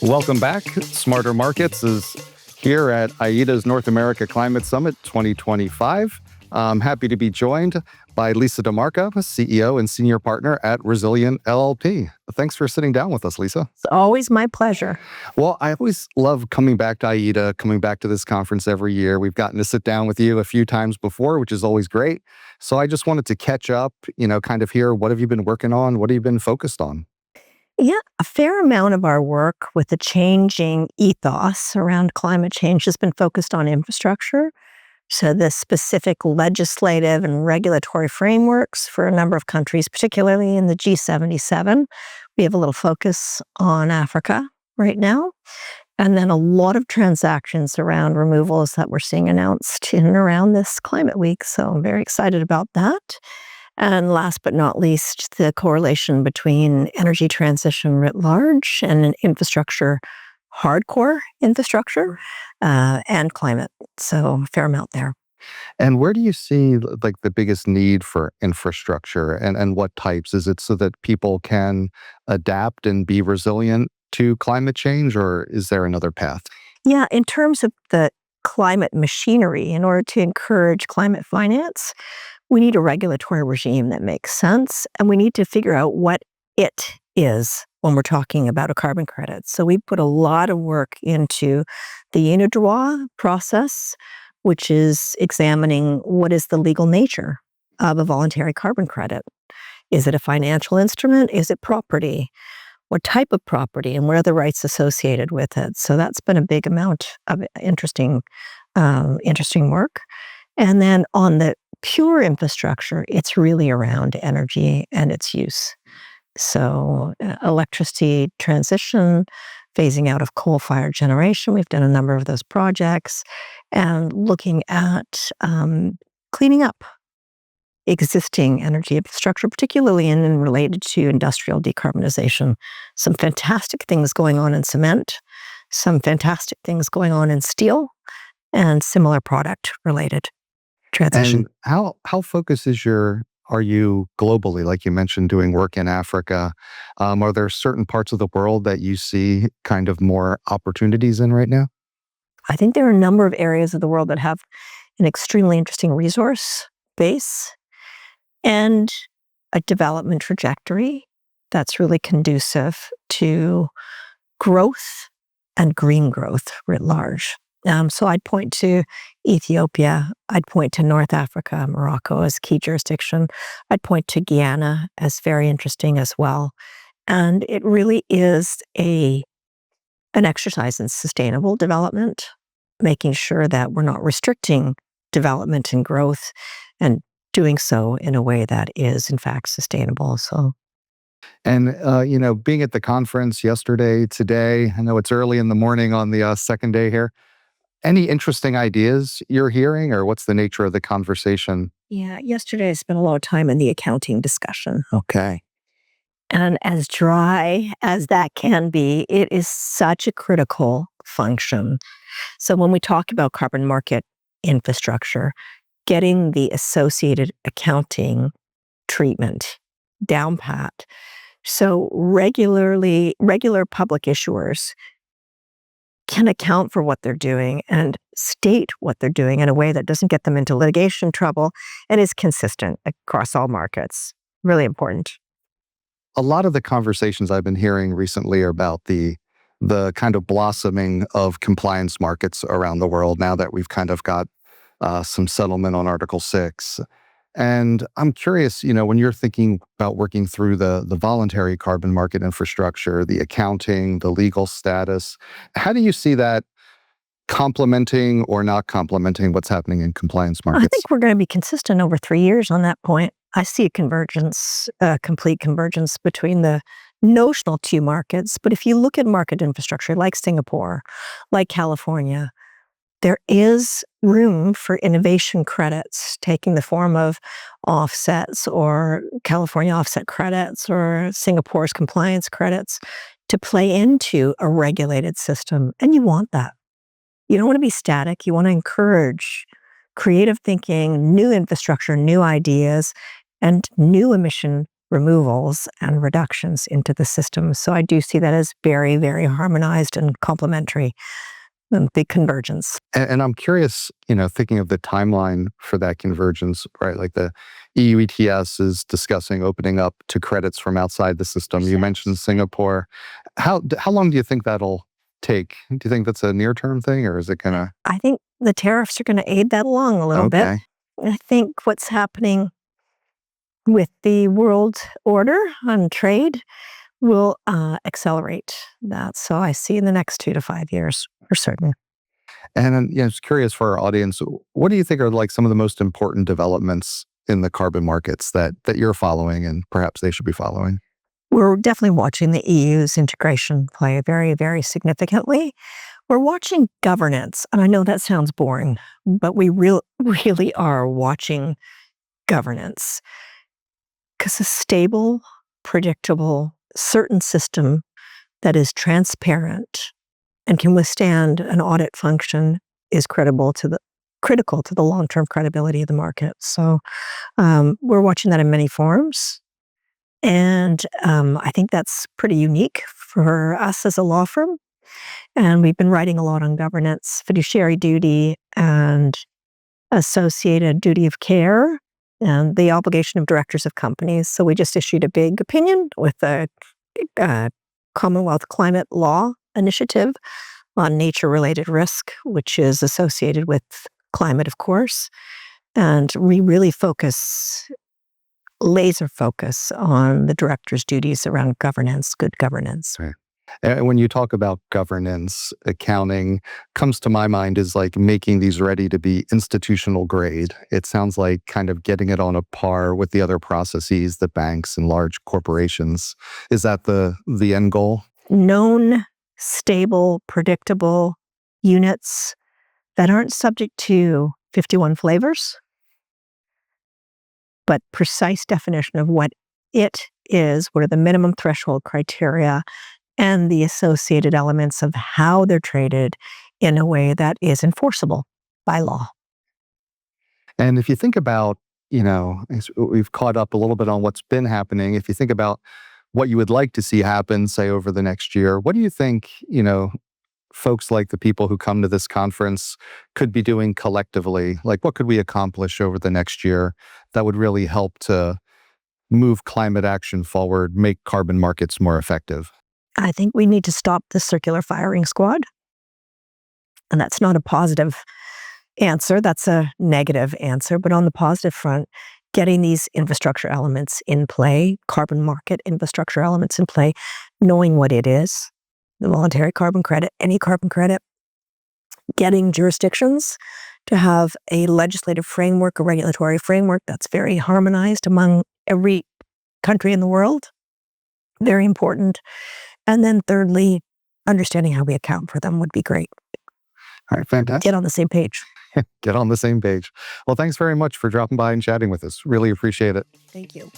Welcome back. Smarter Markets is here at IETA's North America Climate Summit 2025. I'm happy to be joined by Lisa DeMarco, CEO and Senior Partner at Resilient LLP. Thanks for sitting down with us, Lisa. It's always my pleasure. Well, I always love coming back to IETA, coming back to this conference every year. We've gotten to sit down with you a few times before, which is always great. So I just wanted to catch up, kind of hear, what have you been working on? What have you been focused on? Yeah, a fair amount of our work with the changing ethos around climate change has been focused on infrastructure. So the specific legislative and regulatory frameworks for a number of countries, particularly in the G77. We have a little focus on Africa right now. And then a lot of transactions around removals that we're seeing announced in and around this climate week. So I'm very excited about that. And last but not least, the correlation between energy transition writ large and infrastructure, hardcore infrastructure, and climate. So a fair amount there. And where do you see the biggest need for infrastructure and what types? Is it so that people can adapt and be resilient to climate change, or is there another path? Yeah, in terms of the climate machinery, in order to encourage climate finance, we need a regulatory regime that makes sense, and we need to figure out what it is when we're talking about a carbon credit. So we put a lot of work into the unit droit process, which is examining what is the legal nature of a voluntary carbon credit. Is it a financial instrument? Is it property? What type of property, and what are the rights associated with it? So that's been a big amount of interesting work. And then on the pure infrastructure, it's really around energy and its use. So electricity transition, phasing out of coal-fired generation. We've done a number of those projects, and looking at cleaning up existing energy infrastructure, particularly in and related to industrial decarbonization. Some fantastic things going on in cement, some fantastic things going on in steel, and similar product-related transition. And how focused are you globally? Like you mentioned, doing work in Africa. Are there certain parts of the world that you see kind of more opportunities in right now? I think there are a number of areas of the world that have an extremely interesting resource base and a development trajectory that's really conducive to growth and green growth writ large. So I'd point to Ethiopia. I'd point to North Africa, Morocco as key jurisdiction. I'd point to Guyana as very interesting as well. And it really is an exercise in sustainable development, making sure that we're not restricting development and growth, and doing so in a way that is, in fact, sustainable. And, being at the conference yesterday, today, I know it's early in the morning on the second day here. Any interesting ideas you're hearing, or what's the nature of the conversation? Yeah, yesterday I spent a lot of time in the accounting discussion. Okay. And as dry as that can be, it is such a critical function. So when we talk about carbon market infrastructure, getting the associated accounting treatment down pat. So regular public issuers can account for what they're doing and state what they're doing in a way that doesn't get them into litigation trouble and is consistent across all markets. Really important. A lot of the conversations I've been hearing recently are about the kind of blossoming of compliance markets around the world now that we've kind of got some settlement on Article 6. And I'm curious, when you're thinking about working through the voluntary carbon market infrastructure, the accounting, the legal status, how do you see that complementing or not complementing what's happening in compliance markets? I think we're going to be consistent over 3 years on that point. I see a convergence, complete convergence between the notional two markets. But if you look at market infrastructure like Singapore, like California, there is room for innovation credits taking the form of offsets or California offset credits or Singapore's compliance credits to play into a regulated system. And you want that. You don't want to be static. You want to encourage creative thinking, new infrastructure, new ideas, and new emission removals and reductions into the system. So I do see that as very, very harmonized and complementary, big convergence. And I'm curious, thinking of the timeline for that convergence, right? Like the EU ETS is discussing opening up to credits from outside the system. You mentioned Singapore. How long do you think that'll take? Do you think that's a near-term thing, or is it gonna? I think the tariffs are going to aid that along a little bit. Okay. I think what's happening with the world order on trade will accelerate that. So I see in the next 2 to 5 years for certain. And just curious for our audience, what do you think are like some of the most important developments in the carbon markets that you're following and perhaps they should be following? We're definitely watching the EU's integration play very, very significantly. We're watching governance, and I know that sounds boring, but we really are watching governance, because a stable, predictable, certain system that is transparent and can withstand an audit function is critical to the long-term credibility of the market. So we're watching that in many forms. And I think that's pretty unique for us as a law firm. And we've been writing a lot on governance, fiduciary duty, and associated duty of care, and the obligation of directors of companies. So we just issued a big opinion with a Commonwealth Climate Law Initiative on nature-related risk, which is associated with climate, of course. And we really laser focus on the director's duties around governance, good governance. Right. And when you talk about governance, accounting comes to my mind is like making these ready to be institutional grade. It sounds like kind of getting it on a par with the other processes, the banks and large corporations. Is that the end goal? Known, stable, predictable units that aren't subject to 51 flavors, but precise definition of what it is, what are the minimum threshold criteria, and the associated elements of how they're traded in a way that is enforceable by law. And if you think about, we've caught up a little bit on what's been happening. If you think about what you would like to see happen, say, over the next year, what do you think, folks like the people who come to this conference could be doing collectively? Like, what could we accomplish over the next year that would really help to move climate action forward, make carbon markets more effective? I think we need to stop the circular firing squad. And that's not a positive answer. That's a negative answer. But on the positive front, getting these infrastructure elements in play, carbon market infrastructure elements in play, knowing what it is, the voluntary carbon credit, any carbon credit, getting jurisdictions to have a legislative framework, a regulatory framework that's very harmonized among every country in the world. Very important. And then thirdly, understanding how we account for them would be great. All right, fantastic. Get on the same page. Get on the same page. Well, thanks very much for dropping by and chatting with us. Really appreciate it. Thank you.